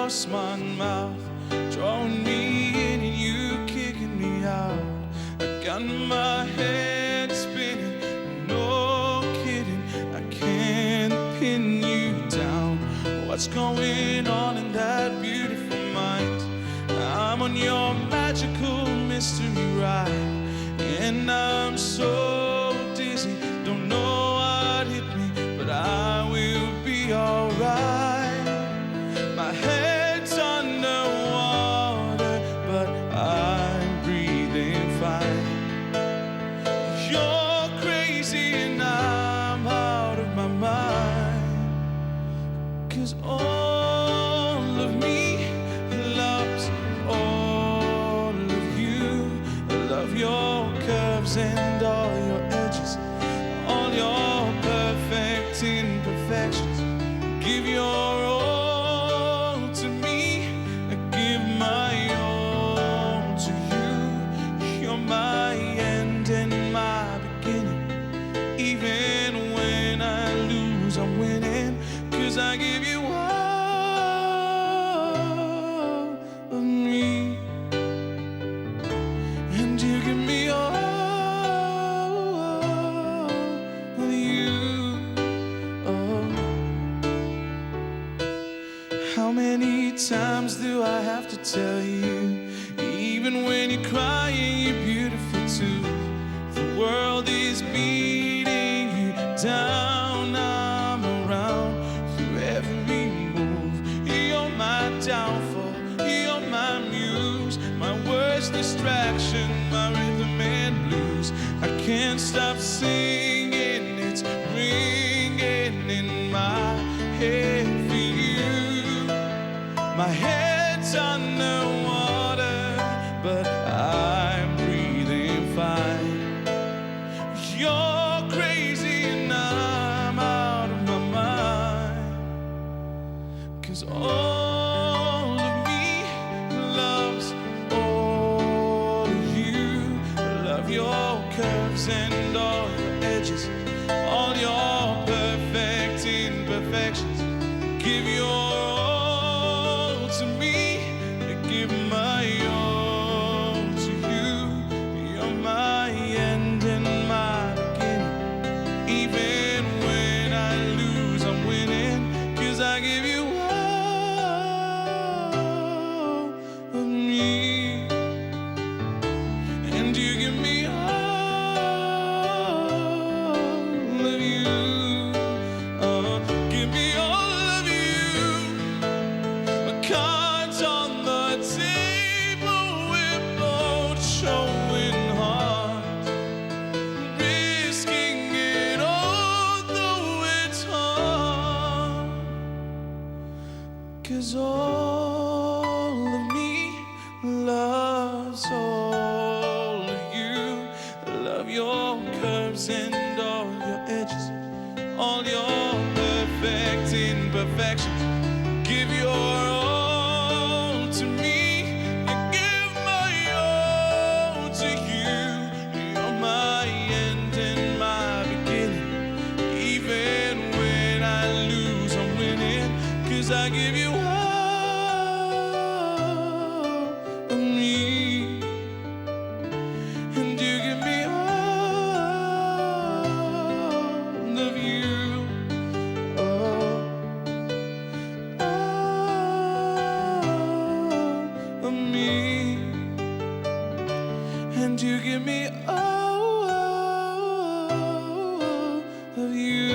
across my mouth, drawing me in and you kicking me out. I got my head spinning, no kidding, I can't pin you down. What's going on in that beautiful mind? I'm on your magical mystery ride, and I'm so dizzy, don't know what hit me, but I will be alright. My head's underwater, but I'm breathing fine. You're crazy and I'm out of my mind, 'cause all of me loves all of you. I love your curves and all your edges, all your perfect imperfections. Give your all to me, I give my all to you. You're my end and my beginning. Even when I lose, I'm winning, 'cause I give you all of me, and you give me all of you. Oh. How many times do I have to tell you, even when you're crying, you're beautiful too. The world is beating you down, I'm around through every move. You're my downfall, you're my muse, my worst distraction, my rhythm and blues. I can't stop singing, it's ringing in my head for you. My head's underwater, but I'm breathing fine. You're crazy and I'm out of my mind, 'cause all of me loves all of you. I love your curves and all your edges, all your perfect imperfections. Give your all to me, I give my all to you. You're my end and my beginning. Even when I lose, I'm winning, 'cause I give you all of me, and you give me all of you. Oh, give me all of you. My cards on the table, we're both showing heart, risking it all, though it's hard. 'Cause all of me loves all of you. I love your curves and all your edges, all your perfect imperfections. Give your all to me, I give my all to you. You're my end and my beginning. Even when I lose, I'm winning, 'cause I give you all of me, and you give me all of you. Oh, all of me, and you give me all of you.